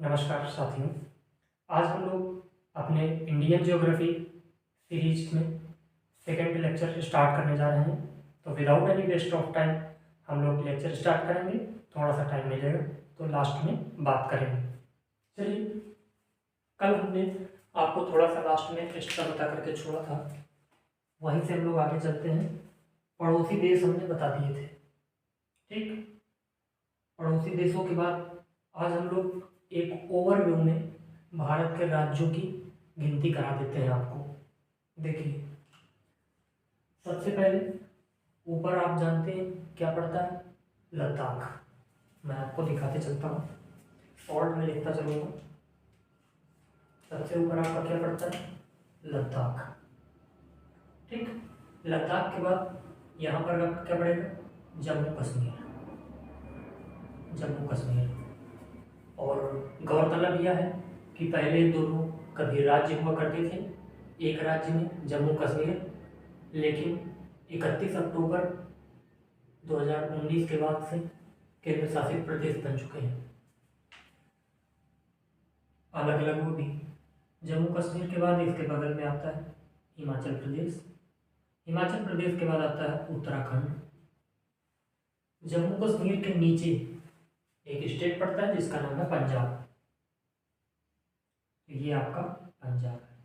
नमस्कार साथियों। आज हम लोग अपने इंडियन ज्योग्राफी सीरीज में सेकेंड लेक्चर स्टार्ट करने जा रहे हैं। तो without any waste of time हम लोग लेक्चर स्टार्ट करेंगे। थोड़ा सा टाइम मिलेगा तो लास्ट में बात करेंगे। चलिए, कल हमने आपको थोड़ा सा लास्ट में एक्स्ट्रा बता करके छोड़ा था, वहीं से हम लोग आगे चलते हैं। पड़ोसी देश हमने बता दिए थे, ठीक। पड़ोसी देशों के बाद आज हम लोग एक ओवरव्यू में भारत के राज्यों की गिनती करा देते हैं आपको। देखिए, सबसे पहले ऊपर आप जानते हैं क्या पड़ता है, लद्दाख। मैं आपको दिखाते चलता हूँ, शॉर्ट में लिखता चलूँगा। सबसे ऊपर आपका क्या पड़ता है, लद्दाख, ठीक। लद्दाख के बाद यहाँ पर आपका क्या पड़ेगा, जम्मू कश्मीर। जम्मू कश्मीर, और गौरतलब यह है कि पहले दोनों कभी राज्य हुआ करते थे, एक राज्य में जम्मू कश्मीर, लेकिन 31 अक्टूबर 2019 के बाद से केंद्र शासित प्रदेश बन चुके हैं, अलग अलग वो भी। जम्मू कश्मीर के बाद इसके बगल में आता है हिमाचल प्रदेश। हिमाचल प्रदेश के बाद आता है उत्तराखंड। जम्मू कश्मीर के नीचे एक स्टेट पड़ता है जिसका नाम है पंजाब। ये आपका पंजाब है।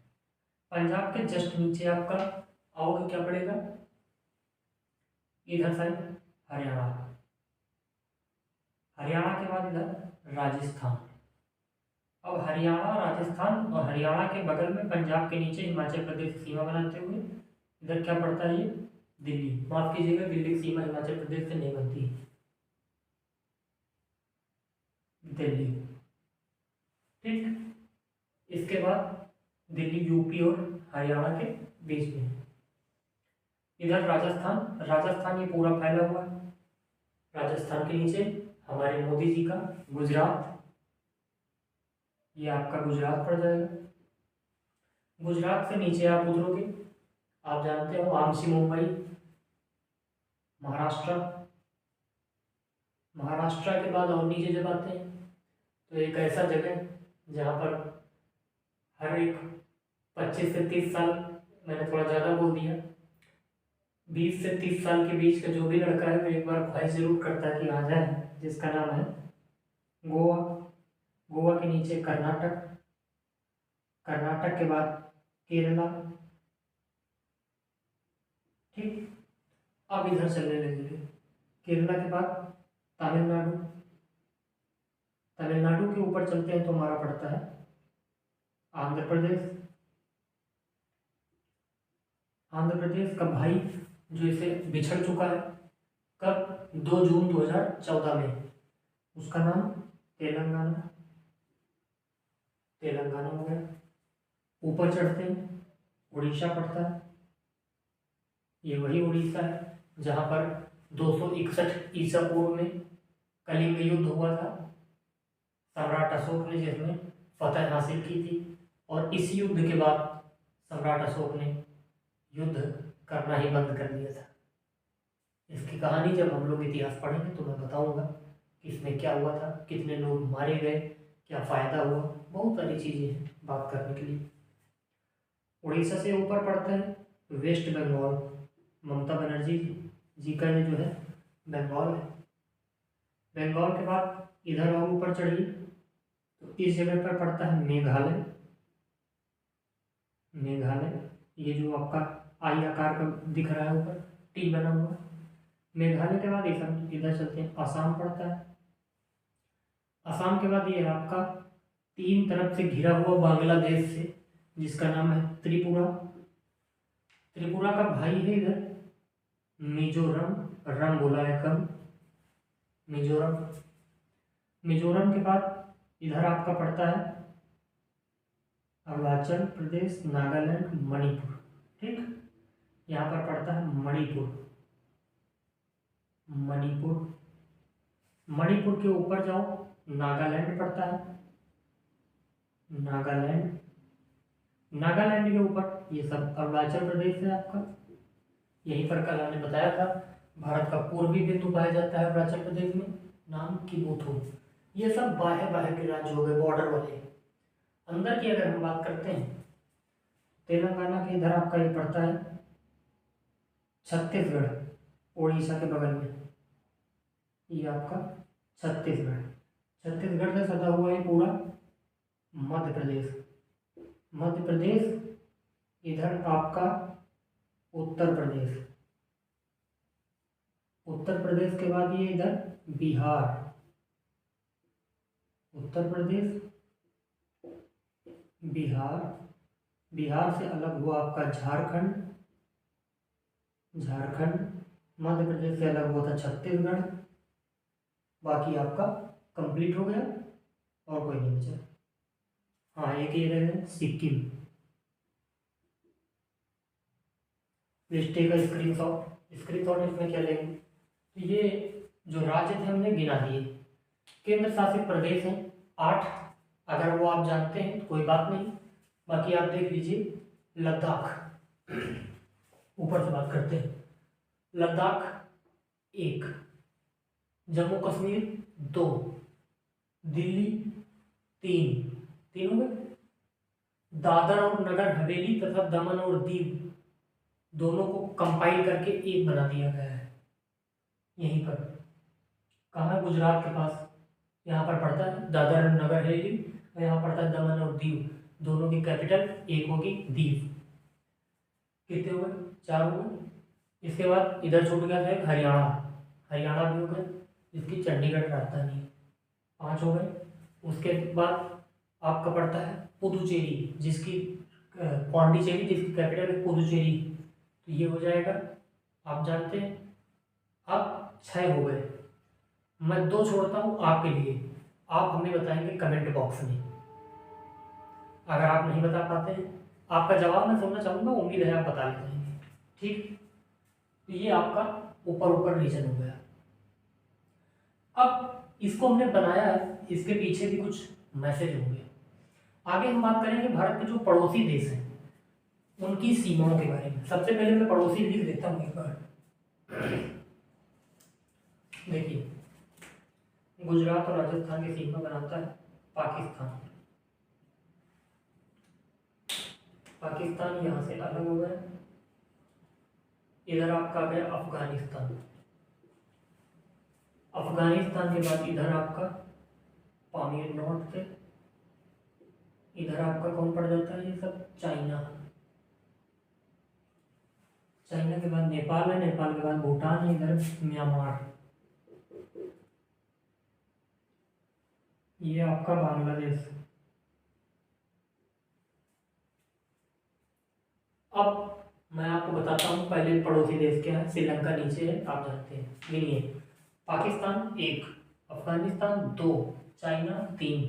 पंजाब के जस्ट नीचे आपका आओगे क्या पड़ेगा, इधर साइड हरियाणा। हरियाणा के बाद इधर राजस्थान। अब हरियाणा, राजस्थान और हरियाणा के बगल में पंजाब के नीचे हिमाचल प्रदेश की सीमा बनाते हुए इधर क्या पड़ता है, ये दिल्ली। माफ कीजिएगा, दिल्ली की सीमा हिमाचल प्रदेश से नहीं बनती है, दिल्ली, ठीक। इसके बाद दिल्ली यूपी और हरियाणा के बीच में। इधर राजस्थान, राजस्थान ये पूरा फैला हुआ है। राजस्थान के नीचे हमारे मोदी जी का गुजरात, ये आपका गुजरात पड़ जाएगा। गुजरात से नीचे आप उतरोगे, आप जानते हो आमसी मुंबई, महाराष्ट्र। महाराष्ट्र के बाद और नीचे जब आते हैं तो एक ऐसा जगह जहाँ पर हर एक 25 से 30 साल, मैंने थोड़ा ज़्यादा बोल दिया, 20 से 30 साल के बीच का जो भी लड़का है वो एक बार ख्वाहिश जरूर करता है कि आ जाए, जिसका नाम है गोवा। गोवा के नीचे कर्नाटक, कर्नाटक के बाद केरला, ठीक। अब इधर चलने लगेंगे, केरला के बाद तमिलनाडु। तमिलनाडु के ऊपर चलते हैं तो हमारा पड़ता है आंध्र प्रदेश। आंध्र प्रदेश का भाई जो इसे बिछड़ चुका है, कब, 2 जून 2014 में, उसका नाम तेलंगाना। तेलंगाना हो गया। ऊपर चढ़ते हैं, उड़ीसा पड़ता है। ये वही उड़ीसा है जहाँ पर 261 ईसा पूर्व में कलिंग युद्ध हुआ था, सम्राट अशोक ने जिसमें फतह हासिल की थी। और इस युद्ध के बाद सम्राट अशोक ने युद्ध करना ही बंद कर दिया था। इसकी कहानी जब हम लोग इतिहास पढ़ेंगे तो मैं बताऊंगा कि इसमें क्या हुआ था, कितने लोग मारे गए, क्या फ़ायदा हुआ, बहुत सारी चीज़ें हैं बात करने के लिए। उड़ीसा से ऊपर पड़ता है वेस्ट बंगाल। ममता बनर्जी जी का ये जो है बंगाल है। बंगाल के बाद इधर और ऊपर चढ़िए तो इस जगह पर पड़ता है मेघालय। मेघालय, ये जो आपका आई आकार का दिख रहा है ऊपर, टी बना हुआ। मेघालय के बाद इधर चलते हैं, आसाम पड़ता है। आसाम के बाद ये आपका 3 तरफ से घिरा हुआ बांग्लादेश से, जिसका नाम है त्रिपुरा। त्रिपुरा का भाई है इधर मिजोरम, रम बोला है कम, मिजोरम। मिजोरम के बाद इधर आपका पड़ता है अरुणाचल प्रदेश, नागालैंड, मणिपुर, ठीक। यहाँ पर पड़ता है मणिपुर। मणिपुर, मणिपुर के ऊपर जाओ, नागालैंड पड़ता है। नागालैंड, नागालैंड के ऊपर ये सब अरुणाचल प्रदेश है आपका। यहीं पर कल हमने बताया था भारत का पूर्वी बिंदु पाया जाता है अरुणाचल प्रदेश में, नाम किबुथु। ये सब बाहर बाहर के राज्य हो गए, बॉर्डर वाले। अंदर की अगर हम बात करते हैं, तेलंगाना के इधर आपका ये पड़ता है छत्तीसगढ़, उड़ीसा के बगल में। ये आपका छत्तीसगढ़, छत्तीसगढ़ से सटा हुआ है पूरा मध्य प्रदेश। मध्य प्रदेश, इधर आपका उत्तर प्रदेश, उत्तर प्रदेश के बाद ये इधर बिहार, उत्तर प्रदेश, बिहार, बिहार से अलग हुआ आपका झारखंड, झारखंड, मध्य प्रदेश से अलग हुआ था छत्तीसगढ़। बाकी आपका कंप्लीट हो गया और कोई नहीं बचा। हाँ, एक ये रह गया सिक्किम। लिस्ट का स्क्रीनशॉट इसमें क्या लेंगे, तो ये जो राज्य थे हमने गिना दिए। केंद्र शासित प्रदेश हैं 8, अगर वो आप जानते हैं तो कोई बात नहीं, बाकी आप देख लीजिए। लद्दाख, ऊपर से बात करते हैं। लद्दाख 1, जम्मू कश्मीर 2, दिल्ली 3 हो गए। दादर और नगर हवेली तथा दमन और दीव दोनों को कंपाइल करके एक बना दिया गया है। यहीं पर कहाँ है, गुजरात के पास, यहाँ पर पड़ता है दादर नगर हवेली और यहाँ पड़ता है दमन और दीव। दोनों की कैपिटल एक होगी दीव। कितने हो गए, 4 हो गए। इसके बाद इधर छूट गया था एक हरियाणा, हरियाणा भी हो गए, जिसकी चंडीगढ़ राजधानी है। 5 हो गए। उसके बाद आपका पड़ता है पुदुचेरी, जिसकी पौंडीचेरी, जिसकी कैपिटल है पुदुचेरी। तो ये हो जाएगा, आप जानते हैं। अब 6 हो गए। मैं 2 छोड़ता हूँ आपके लिए, आप हमें बताएंगे कमेंट बॉक्स में। अगर आप नहीं बता पाते हैं, आपका जवाब मैं सुनना चाहूँगा, उम्मीद है आप बता ले जाएंगे। ठीक, तो ये आपका ऊपर रीजन हो गया। अब इसको हमने बनाया है, इसके पीछे भी कुछ मैसेज होंगे। आगे हम बात करेंगे भारत के जो पड़ोसी देश हैं उनकी सीमाओं के बारे में। सबसे पहले मैं पड़ोसी लिख देता हूँ एक बार। देखिए, गुजरात और राजस्थान की सीमा बनाता है पाकिस्तान। पाकिस्तान यहाँ से अलग हो गया। इधर आपका आ गया अफगानिस्तान। अफगानिस्तान के बाद इधर आपका पामीर नॉर्थ से, इधर आपका कौन पड़ जाता है, ये सब चाइना। चाइना के बाद नेपाल है, नेपाल के बाद भूटान है, इधर म्यांमार। ये आपका बांग्लादेश। अब मैं आपको बताता हूँ पहले पड़ोसी देश क्या है। श्रीलंका नीचे है, आप जानते हैं। गिनिए, पाकिस्तान 1, अफगानिस्तान 2, चाइना 3,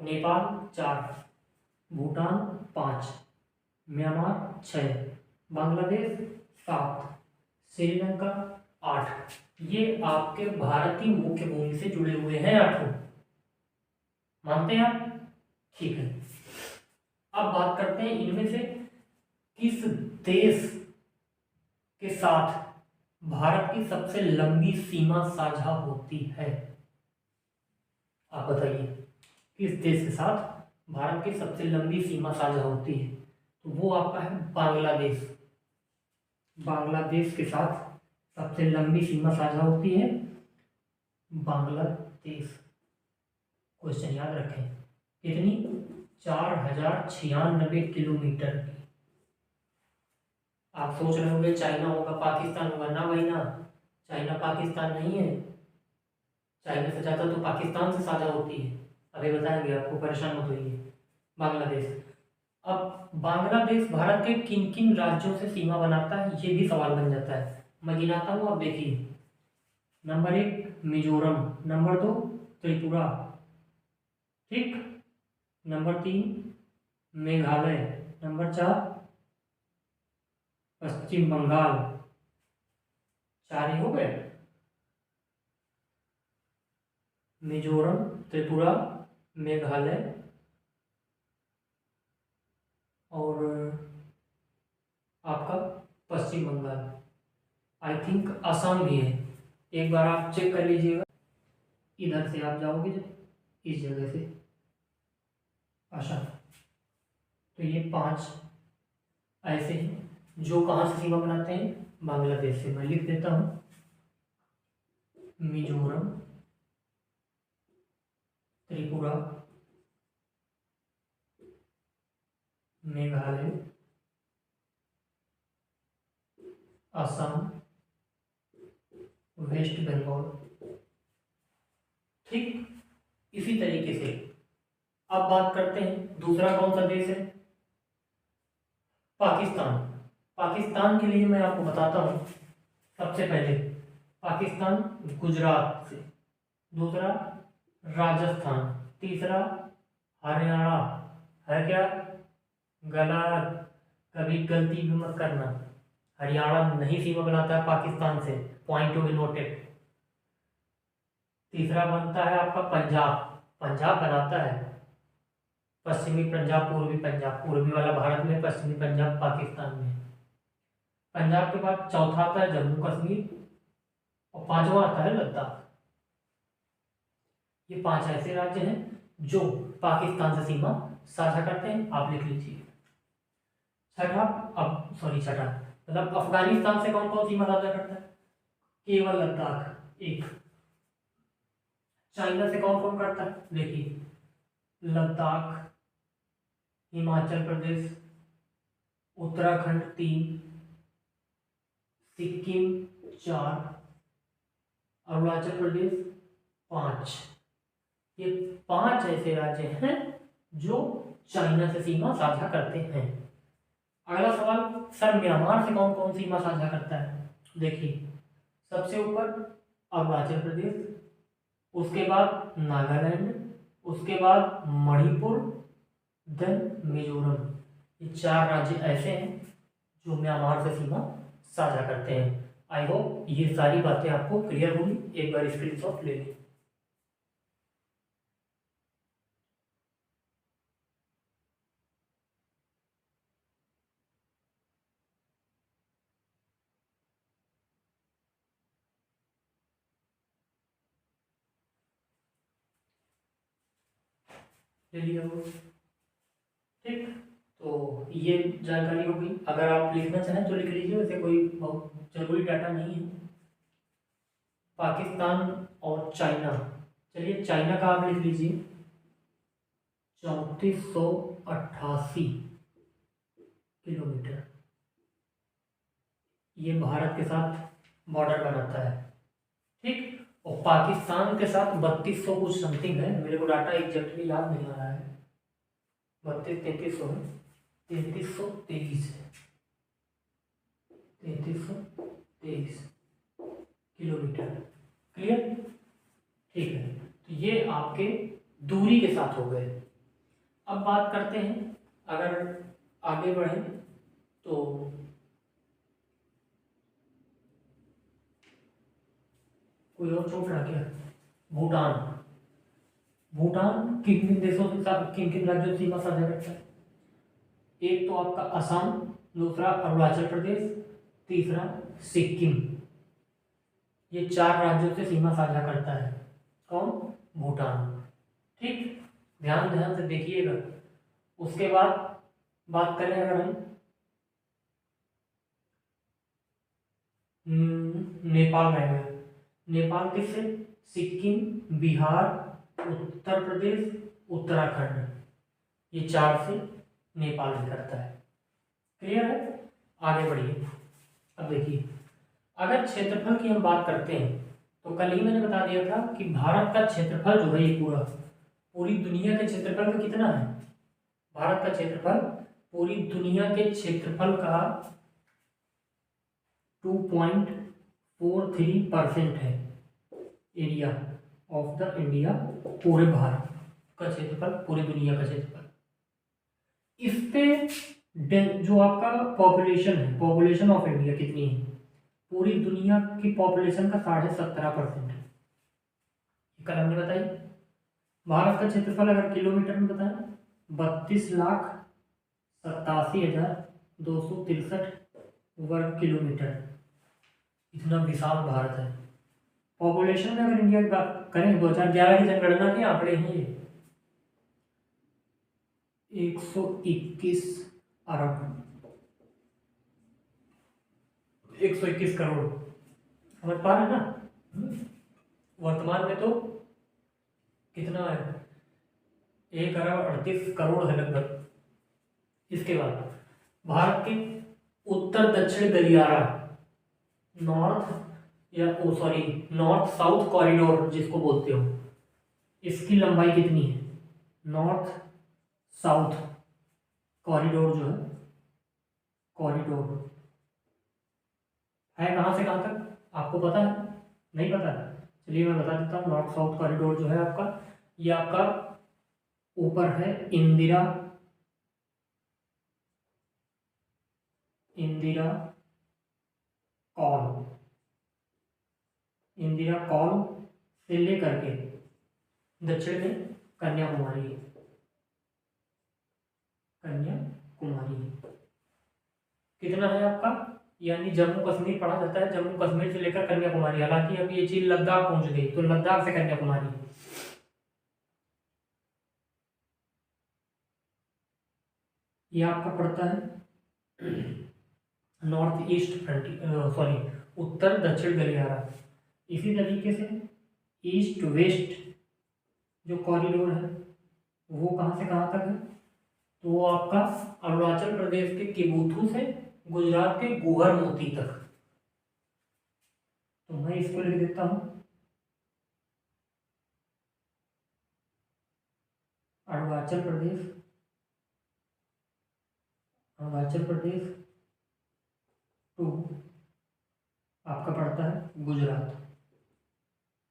नेपाल 4, भूटान 5, म्यांमार 6, बांग्लादेश 7, श्रीलंका 8। ये आपके भारतीय मुख्य भूमि से जुड़े हुए हैं 8। मानते हैं आप? ठीक है। अब बात करते हैं इनमें से किस देश के साथ भारत की सबसे लंबी सीमा साझा होती है। आप बताइए, किस देश के साथ भारत की सबसे लंबी सीमा साझा होती है। तो वो आपका है बांग्लादेश। बांग्लादेश के साथ सबसे लंबी सीमा साझा होती है बांग्लादेश। क्वेश्चन याद रखें, कितनी, 4096 किलोमीटर की। आप सोच रहे होंगे चाइना होगा, पाकिस्तान होगा। ना भाई ना, चाइना पाकिस्तान नहीं है। चाइना से ज़्यादा तो पाकिस्तान से साझा होती है। अभी बताएंगे आपको, परेशान मत होइए। बांग्लादेश। अब बांग्लादेश भारत के किन किन राज्यों से सीमा बनाता है, ये भी सवाल बन जाता है। मैं गिनाता हूँ, आप देखिए। नंबर 1 मिजोरम, नंबर 2 त्रिपुरा, ठीक, नंबर 3 मेघालय, नंबर 4 पश्चिम बंगाल। 4 ही हो गए, मिजोरम, त्रिपुरा, मेघालय और आपका पश्चिम बंगाल। आई थिंक असम भी है, एक बार आप चेक कर लीजिएगा। इधर से आप जाओगे जब, इस जगह से आसाम। तो ये 5 ऐसे हैं जो कहाँ से सीमा बनाते हैं, बांग्लादेश से। मैं लिख देता हूँ, मिजोरम, त्रिपुरा, मेघालय, असम, वेस्ट बंगाल। ठीक, इसी तरीके से अब बात करते हैं दूसरा कौन सा देश है, पाकिस्तान। पाकिस्तान के लिए मैं आपको बताता हूँ। सबसे पहले पाकिस्तान गुजरात से, दूसरा राजस्थान, तीसरा हरियाणा है क्या, गलत, कभी गलती भी मत करना। हरियाणा नहीं सीमा बनाता है पाकिस्तान से, पॉइंट टू बी नोटेड। तीसरा बनता है आपका पंजाब, पंजाब बनाता है, पश्चिमी पंजाब, पूर्वी पंजाब, पूर्वी वाला भारत में, पश्चिमी पंजाब पाकिस्तान में। पंजाब के बाद चौथा आता है जम्मू कश्मीर और पांचवा आता है लद्दाख। ये 5 ऐसे राज्य हैं जो पाकिस्तान से सीमा साझा करते हैं, आप लिख लीजिए। छठा मतलब अफगानिस्तान से कौन कौन सीमा साझा करता है, केवल लद्दाख एक। चाइना से कौन कौन करता है, देखिए, लद्दाख, हिमाचल प्रदेश, उत्तराखंड 3, सिक्किम 4, अरुणाचल प्रदेश 5। ये 5 ऐसे राज्य हैं जो चाइना से सीमा साझा करते हैं। अगला सवाल, सर म्यांमार से कौन कौन सीमा साझा करता है, देखिए, सबसे ऊपर अरुणाचल प्रदेश, उसके बाद नागालैंड, उसके बाद मणिपुर, देन मिजोरम। ये 4 राज्य ऐसे हैं जो म्यांमार से सीमा साझा करते हैं। आई होप ये सारी बातें आपको क्लियर होगी, एक बार स्क्रीनशॉट ले लें। ले लिया वो, ठीक। तो ये जानकारी होगी, अगर आप लिखना चाहें तो लिख लीजिए, वैसे कोई बहुत जरूरी डाटा नहीं है। पाकिस्तान और चाइना, चलिए चाइना का आप लिख लीजिए, 3488 किलोमीटर ये भारत के साथ बॉर्डर बनाता है, ठीक। और पाकिस्तान के साथ 3200 कुछ समथिंग है, मेरे को डाटा एग्जैक्टली याद नहीं आ रहा है, 3300 है, 3323 है, 3323 किलोमीटर। क्लियर, ठीक है। तो ये आपके दूरी के साथ हो गए। अब बात करते हैं, अगर आगे बढ़े तो कोई और छूट रहा क्या, भूटान। भूटान किन किन देशों के साथ, किन किन राज्यों से सीमा साझा करता है, एक तो आपका असम, दूसरा अरुणाचल प्रदेश, तीसरा सिक्किम। ये 4 राज्यों से सीमा साझा करता है कौन, भूटान, ठीक। ध्यान ध्यान से देखिएगा। उसके बाद बात करें अगर हम नेपाल रहेगा, नेपाल किससे, सिक्किम, बिहार, उत्तर प्रदेश, उत्तराखंड, ये 4 से नेपाल भी करता है। क्लियर है, आगे बढ़िए। अब देखिए, अगर क्षेत्रफल की हम बात करते हैं तो कल ही मैंने बता दिया था कि भारत का क्षेत्रफल जो है ये पूरी दुनिया के क्षेत्रफल का कितना है, भारत का क्षेत्रफल पूरी दुनिया के क्षेत्रफल का 2.43% है, एरिया ऑफ द इंडिया, पूरे भारत का क्षेत्रफल, पूरी दुनिया का क्षेत्रफल। इस पे जो आपका पॉपुलेशन है, पॉपुलेशन ऑफ इंडिया कितनी है, पूरी दुनिया की पॉपुलेशन का 17.5% है। कल हमने बताई। भारत का क्षेत्रफल अगर किलोमीटर में बताएं, 32,87,263 वर्ग किलोमीटर, इतना विशाल भारत है। पॉपुलेशन में अगर इंडिया की बात करें 2011 की जनगणना के आंकड़े हैं ये 121 अरब 121 करोड़, समझ पा रहे हैं ना। वर्तमान में तो कितना है, 1 अरब 38 करोड़ है लगभग। इसके बाद भारत के उत्तर दक्षिण गलियारा, नॉर्थ नॉर्थ साउथ कॉरिडोर जिसको बोलते हो, इसकी लंबाई कितनी है? नॉर्थ साउथ कॉरिडोर जो है, कॉरिडोर है कहाँ से कहाँ तक, आपको पता है? नहीं पता है? चलिए मैं बता देता हूँ। नॉर्थ साउथ कॉरिडोर जो है आपका, ये आपका ऊपर है इंदिरा कॉल, इंदिरा कॉल से लेकर के दक्षिण में कन्याकुमारी, कितना है आपका, यानी जम्मू कश्मीर पढ़ा जाता है, जम्मू कश्मीर से लेकर कन्याकुमारी। हालांकि अब ये चीज लद्दाख पहुंच गई, तो लद्दाख से कन्याकुमारी ये आपका पड़ता है नॉर्थ ईस्ट उत्तर दक्षिण गलियारा। इसी तरीके से ईस्ट वेस्ट जो कॉरिडोर है वो कहाँ से कहाँ तक है, तो वो आपका अरुणाचल प्रदेश के किबुथु से गुजरात के गुहर मोती तक। तो मैं इसको लिख देता हूँ अरुणाचल प्रदेश, टू आपका पड़ता है गुजरात।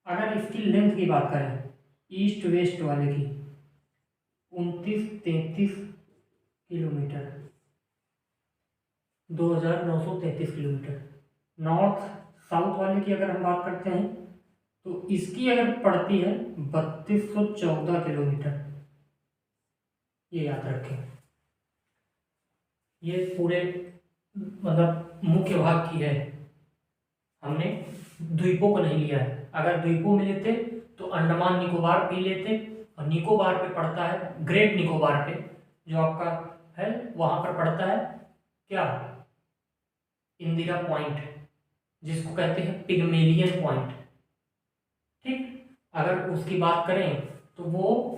अगर इसकी लेंथ की बात करें ईस्ट वेस्ट वाले की, 2933 किलोमीटर, 2933 किलोमीटर। नॉर्थ साउथ वाले की अगर हम बात करते हैं तो इसकी अगर पड़ती है 3214 किलोमीटर, ये याद रखें। ये पूरे मतलब मुख्य भाग की है, हमने द्वीपों को नहीं लिया है। अगर द्वीपों में लेते तो अंडमान निकोबार भी लेते, और निकोबार पे पड़ता है, ग्रेट निकोबार पे जो आपका है वहां पर पड़ता है क्या, इंदिरा पॉइंट, जिसको कहते हैं पिग्मेलियन पॉइंट। ठीक, अगर उसकी बात करें तो वो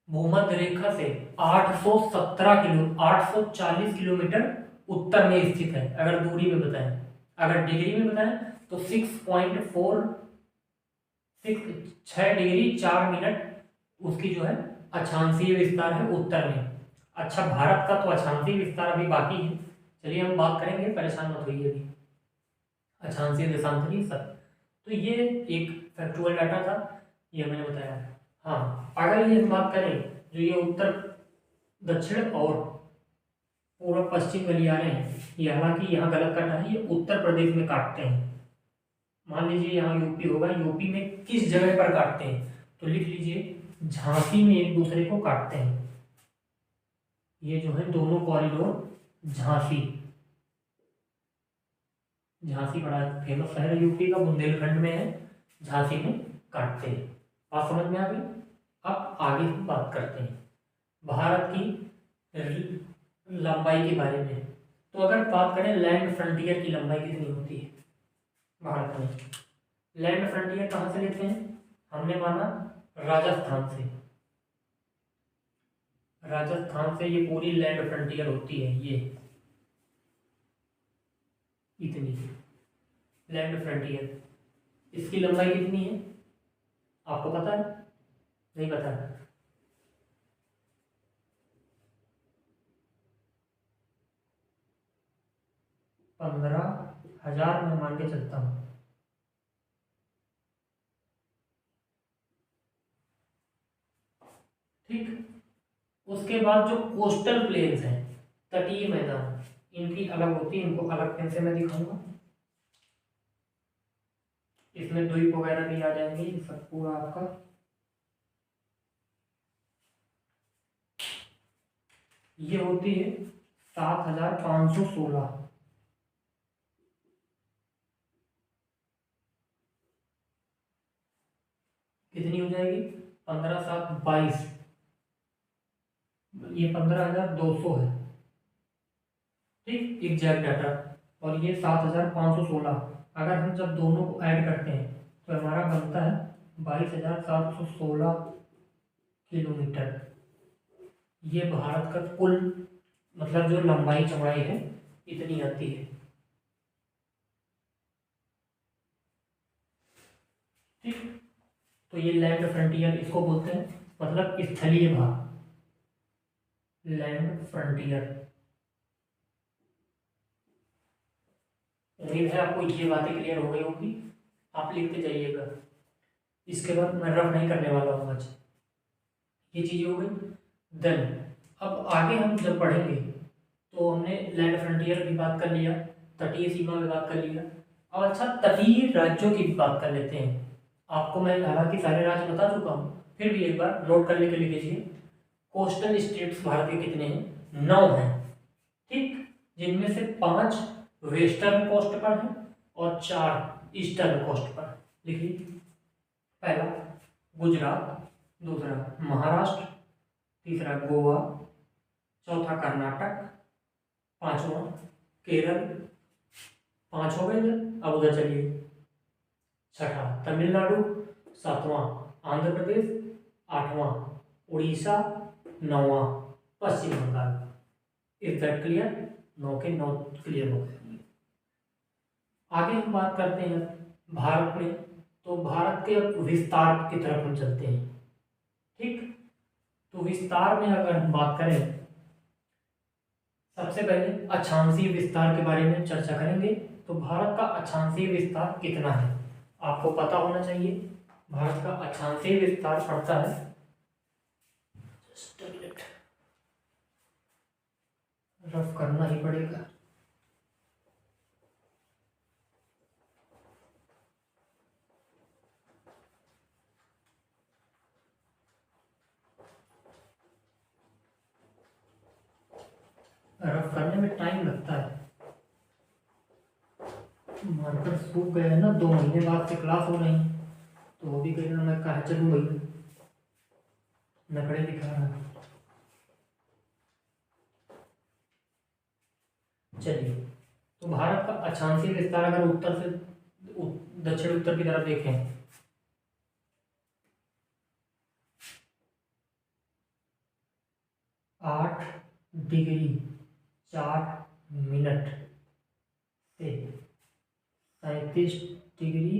भूमध्य रेखा से 840 किलोमीटर उत्तर में स्थित है। अगर दूरी में बताएं, अगर डिग्री में बताएं तो 6.46 डिग्री 4 मिनट उसकी जो है अक्षांशीय विस्तार है उत्तर में। अच्छा, भारत का तो अक्षांशीय विस्तार अभी बाकी है, चलिए हम बात करेंगे, परेशान मत होइए अभी। अक्षांशीय देशांतरीय सब, तो ये एक फैक्चुअल डाटा था, ये मैंने बताया। हाँ, अगर ये बात करें जो ये उत्तर दक्षिण और पूर्व पश्चिम गलियारे हैं, ये हालांकि यहाँ गलत काटा है, ये उत्तर प्रदेश में काटते हैं। मान लीजिए यहाँ यूपी होगा, यूपी में किस जगह पर काटते हैं, तो लिख लीजिए झांसी में एक दूसरे को काटते हैं। ये जो है दोनों कॉरिडोर झांसी बड़ा फेमस शहर है यूपी का, बुंदेलखंड में है, झांसी में काटते हैं। बात समझ में आ गई? अब आगे हम बात करते हैं भारत की लंबाई के बारे में। तो अगर बात करें लैंड फ्रंटियर की लंबाई कितनी होती है भारत में, लैंड फ्रंटियर कहाँ से लेते हैं, हमने माना राजस्थान से ये पूरी लैंड फ्रंटियर होती है, ये इतनी लैंड फ्रंटियर। इसकी लंबाई कितनी है आपको पता है? नहीं पता है? 15,000 में मान के चलता हूँ। ठीक, उसके बाद जो कोस्टल प्लेन्स हैं, तटीय मैदान, इनकी अलग होती है, इनको अलग पेन से मैं दिखाऊंगा। इसमें द्वीप वगैरह भी आ जाएंगे, ये सब पूरा आपका। ये होती है 7,516, कितनी हो जाएगी? 15 7 22, ये 15,200 है, ठीक, एग्जैक्ट डाटा। और ये 7,516। अगर हम जब दोनों को ऐड करते हैं तो हमारा बनता है 22,716 किलोमीटर। ये भारत का कुल मतलब जो लंबाई चौड़ाई है इतनी आती है, ठीक। तो ये लैंड फ्रंटियर इसको बोलते हैं, मतलब स्थलीय भाग, लैंड फ्रंटियर। उम्मीद है आपको ये बातें क्लियर हो गई होगी। आप लिखते जाइएगा, इसके बाद मैं रफ नहीं करने वाला हूँ आज। ये चीज़ें हो गई। देन अब आगे हम जब पढ़ेंगे तो हमने लैंड फ्रंटियर की बात कर लिया, तटीय सीमा की बात कर लिया। अब अच्छा तटीय राज्यों की भी बात कर लेते हैं। आपको मैं हालांकि सारे राज्य बता चुका हूँ, फिर भी एक बार नोट कर लेके लिख लीजिए। कोस्टल स्टेट्स भारत के कितने हैं? 9 हैं, ठीक, जिनमें से 5 वेस्टर्न कोस्ट पर हैं और 4 ईस्टर्न कोस्ट पर। लिखिए, पहला गुजरात, दूसरा महाराष्ट्र, तीसरा गोवा, चौथा कर्नाटक, पांचवा केरल, 5 हो गए इधर। अब उधर चलिए, छठा तमिलनाडु, सातवां आंध्र प्रदेश, आठवां उड़ीसा, नौवां Paschim Bengal. Is that clear? 9 के 9 क्लियर हो गए। आगे हम बात करते हैं भारत में, तो भारत के अब विस्तार की तरफ हम चलते हैं, ठीक। तो विस्तार में अगर हम बात करें, सबसे पहले अक्षांशीय विस्तार के बारे में चर्चा करेंगे। तो भारत का अक्षांशीय विस्तार कितना है आपको पता होना चाहिए। भारत का अक्षांशीय विस्तार पड़ता है, रफ करना ही पड़ेगा। रफ करने में टाइम लगता है, मार्कर सूख गए हैं ना, 2 महीने बाद से क्लास हो रही, तो वो भी कहेगा मैं कहा चलूँ भैया, नखड़े दिखा रहा है। चलिए, तो भारत का अक्षांशीय विस्तार अगर उत्तर से दक्षिण उत्तर की तरफ देखें, 8 डिग्री 4 मिनट से 37 degree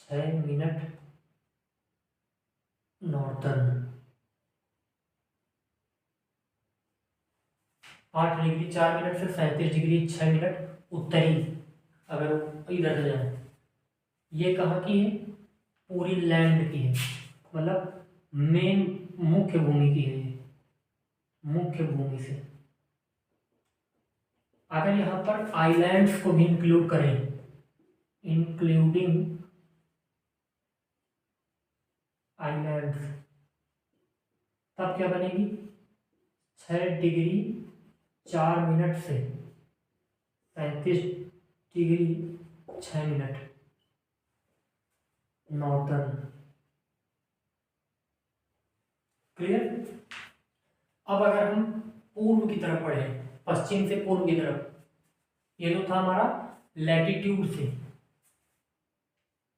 6 minute northern, 8 degree 4 minute से 37 डिग्री 6 मिनट उत्तरी, अगर इधर से जाए। ये कहाँ की है? पूरी लैंड की है, मतलब मेन मुख्य भूमि की है ये, मुख्य भूमि से। अगर यहाँ पर आइलैंड्स को भी इंक्लूड करें, इंक्लूडिंग आइलैंड्स, तब क्या बनेगी? 6 डिग्री 4 मिनट से 37 डिग्री 6 मिनट नॉर्दर्न। क्लियर? अब अगर हम पूर्व की तरफ बढ़े, पश्चिम से पूर्व की तरफ, ये जो था हमारा लैटिट्यूड से,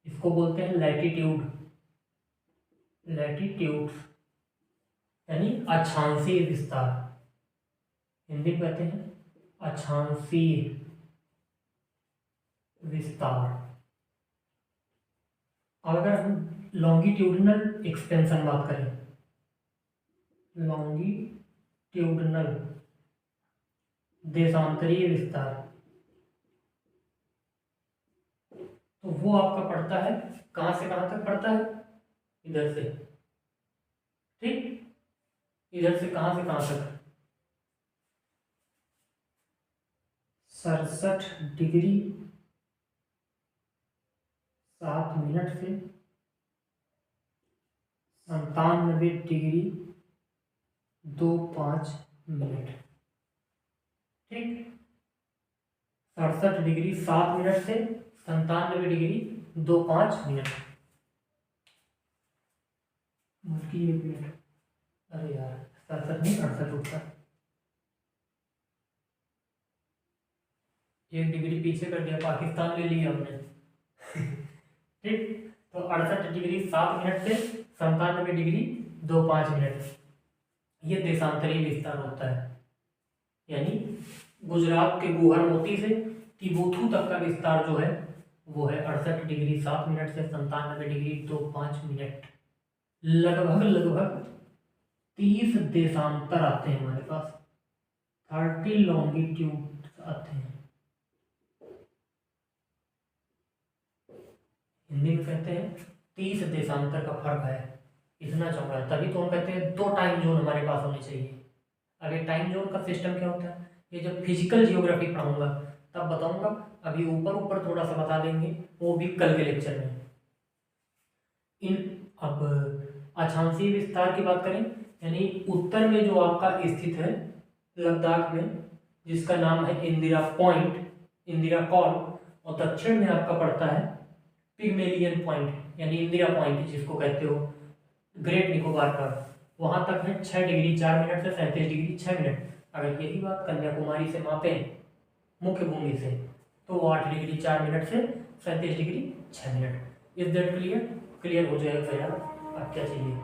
इसको बोलते हैं लैटिट्यूड, लैटिट्यूड यानी अक्षांशीय विस्तार, हिंदी में कहते हैं अक्षांशीय विस्तार। अब अगर हम लॉन्गिट्यूडनल एक्सपेंशन बात करें, लॉन्गिट्यूडनल देशांतरीय विस्तार, तो वो आपका पड़ता है कहां से कहां तक पड़ता है? इधर से, ठीक, इधर से कहां तक? 67 डिग्री 7 मिनट से 97 डिग्री 25 मिनट, ठीक। 67 डिग्री 7 मिनट से 97 डिग्री 25 मिनट। बल्कि 1 मिनट, अरे यार 67 नहीं 68 उठता, 1 डिग्री पीछे कर दिया, पाकिस्तान ले लिया हमने। ठीक, तो 68 डिग्री 7 मिनट से 97 डिग्री 25 मिनट, ये देशांतरी विस्तार होता है। यानी गुजरात के गुवाहाटी से तिबुथु तक का विस्तार जो है वो है 68 डिग्री 7 मिनट से 97 डिग्री 25 मिनट। लगभग लगभग 30 देशांतर आते हैं हमारे पास, 30 लॉन्गिट्यूड आते हैं। हिंदी में कहते हैं 30 देशांतर का फर्क है, इतना चौड़ा है। तभी तो हम कहते हैं 2 टाइम जोन हमारे पास होने चाहिए। अब ये टाइम जोन का सिस्टम क्या होता है, ये जब फिजिकल जियोग्राफी पढ़ाऊंगा तब बताऊंगा, अभी ऊपर ऊपर थोड़ा सा बता देंगे, वो भी कल के लेक्चर में। अब अक्षांशीय विस्तार की बात करें, यानी उत्तर में जो आपका स्थित है लद्दाख में, जिसका नाम है इंदिरा पॉइंट, इंदिरा कॉल, और दक्षिण में आपका पड़ता है पिग्मेलियन पॉइंट, यानी इंदिरा पॉइंट जिसको कहते हो, ग्रेट निकोबार का, वहां तक है 6 डिग्री 4 मिनट से 37 डिग्री 6 मिनट। अगर यही बात कन्याकुमारी से मापें मुख्य भूमि से, तो वो 8 डिग्री 4 मिनट से 37 degree 6 minute. Is that clear? Clear हो जाएगा यार, अब क्या चाहिए।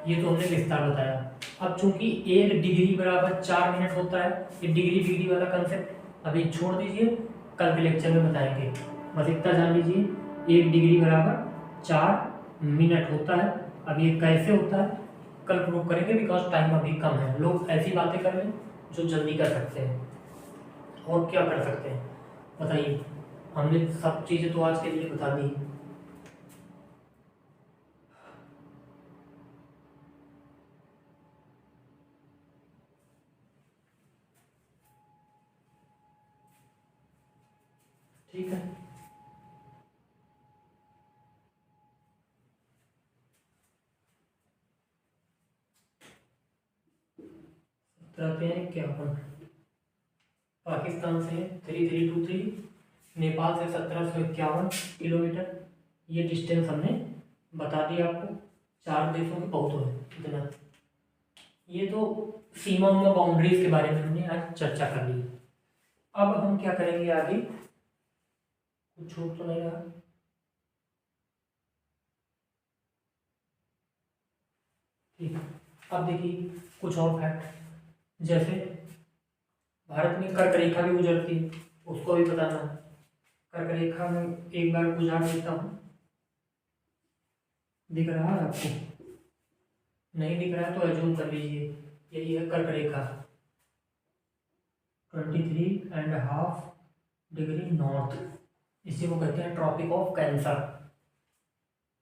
ये तो हमने विस्तार बताया। अब चूंकि 1 डिग्री बराबर 4 मिनट होता है, ये डिग्री डिग्री वाला कंसेप्ट अभी छोड़ दीजिए, कल के लेक्चर में बताएंगे। बस इतना जान लीजिए, 1 डिग्री बराबर 4 मिनट होता है। अब ये कैसे होता है कल प्रूव करेंगे, बिकॉज टाइम अभी कम है। लोग ऐसी बातें कर लें जो जल्दी कर सकते हैं, और क्या कर सकते हैं बताइए। हमने सब चीज़ें तो आज के लिए बता दी। ठीक है, रहते हैं क्या अपन, पाकिस्तान से 3323, नेपाल से 1751 किलोमीटर, ये डिस्टेंस हमने बता दिया आपको। 4 देशों के बहुत हुए इतना। ये तो सीमा उमा बाउंड्रीज के बारे में हमने आज चर्चा कर ली। अब हम क्या करेंगे आगे, कुछ छूट तो नहीं रहा। ठीक, अब देखिए कुछ और फैक्ट, जैसे भारत में कर्क रेखा भी गुजरती है, उसको भी बताना है। कर्क रेखा में एक बार गुजार देता हूँ, दिख रहा है आपको? नहीं दिख रहा है तो एज्यूम कर लीजिए, यही है कर्क रेखा, 23.5 डिग्री नॉर्थ। इसी को कहते हैं ट्रॉपिक ऑफ कैंसर।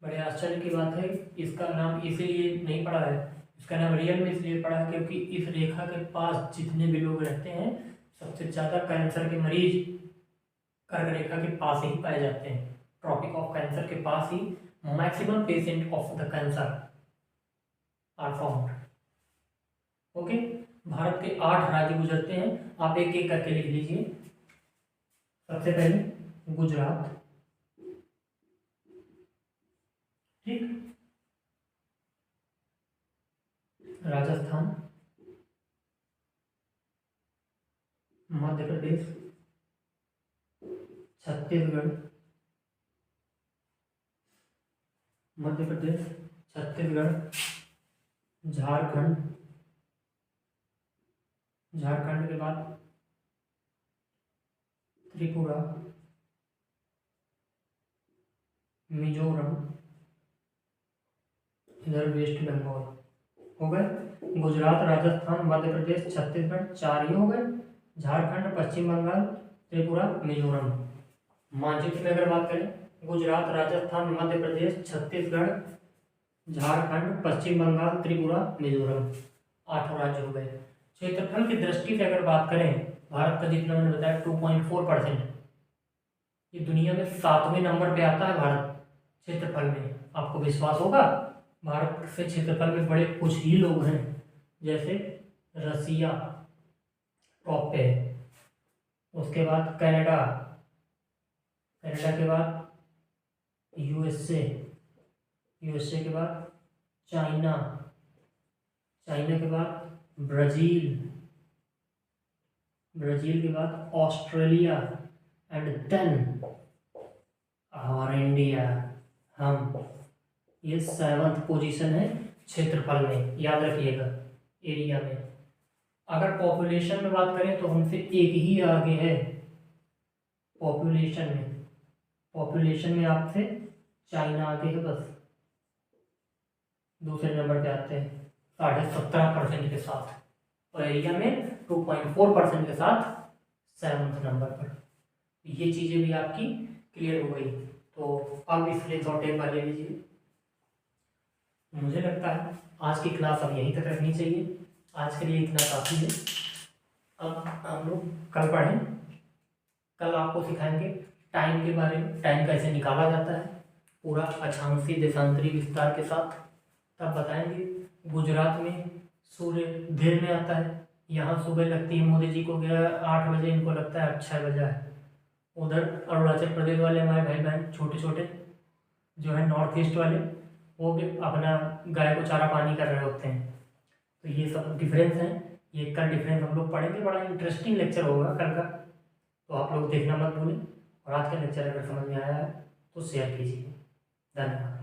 बड़े आश्चर्य की बात है, इसका नाम इसीलिए नहीं पड़ा है, इसका नाम रियल में इसलिए पड़ा है क्योंकि इस रेखा के पास जितने भी लोग रहते हैं, सबसे ज़्यादा कैंसर के मरीज कर्क रेखा के पास ही पाए जाते हैं। ट्रॉपिक ऑफ कैंसर के पास ही maximum patient of the cancer are found. Okay, Bharat के 8 राज्य गुजरते हैं, आप एक एक करके लिख लीजिए। सबसे पहले गुजरात, ठीक, राजस्थान, मध्य प्रदेश, छत्तीसगढ़, मध्य प्रदेश, छत्तीसगढ़, झारखंड, झारखंड के बाद त्रिपुरा, मिजोरम, इधर वेस्ट बंगाल। हो गए गुजरात, राजस्थान, मध्य प्रदेश, छत्तीसगढ़, 4 ही हो गए। झारखंड, पश्चिम बंगाल, त्रिपुरा, मिजोरम। मानचित्र में अगर बात करें, गुजरात, राजस्थान, मध्य प्रदेश, छत्तीसगढ़, झारखंड, पश्चिम बंगाल, त्रिपुरा, मिजोरम, 8 राज्य हो गए। क्षेत्रफल की दृष्टि से अगर बात करें, भारत का जितना मैंने बताया 2.4%, ये दुनिया में 7वें नंबर पे आता है भारत क्षेत्रफल में। आपको विश्वास होगा? भारत से क्षेत्रफल में बड़े कुछ ही लोग हैं, जैसे रसिया टॉप पे है, उसके बाद कनाडा, कनाडा के बाद यूएसए, यूएसए के बाद चाइना, चाइना के बाद ब्राज़ील, ब्राज़ील के बाद ऑस्ट्रेलिया एंड देन और इंडिया। हम ये 7th पोजीशन है क्षेत्रफल में, याद रखिएगा, एरिया में। अगर पॉपुलेशन में बात करें तो हमसे एक ही आगे है पॉपुलेशन में, पॉपुलेशन में आपसे चाइना आगे है बस। दूसरे नंबर पे आते हैं 17.5% के साथ, और एरिया में 2.4% के साथ 7th नंबर पर। ये चीज़ें भी आपकी क्लियर हो गई। तो अब इसलिए थोड़ा एक बार ले लीजिए। मुझे लगता है आज की क्लास अब यहीं तक रखनी चाहिए, आज के लिए इतना काफ़ी है। अब हम लोग कल पढ़ें, कल आपको सिखाएंगे टाइम के बारे में, टाइम कैसे निकाला जाता है पूरा अक्षांशीय देशांतरी विस्तार के साथ। तब बताएंगे गुजरात में सूर्य देर में आता है, यहाँ सुबह लगती है, मोदी जी को गया 8 बजे, इनको लगता है 6 बजा है। उधर अरुणाचल प्रदेश वाले हमारे भाई बहन छोटे छोटे जो है नॉर्थ ईस्ट वाले, वो भी अपना गाय को चारा पानी कर रहे होते हैं। तो ये सब डिफरेंस है, ये कल डिफरेंस हम लोग पढ़ेंगे। बड़ा इंटरेस्टिंग लेक्चर होगा कल का, तो आप लोग देखना मत भूलें। और आज का लेक्चर अगर समझ में आया है तो शेयर कीजिए। धन्यवाद।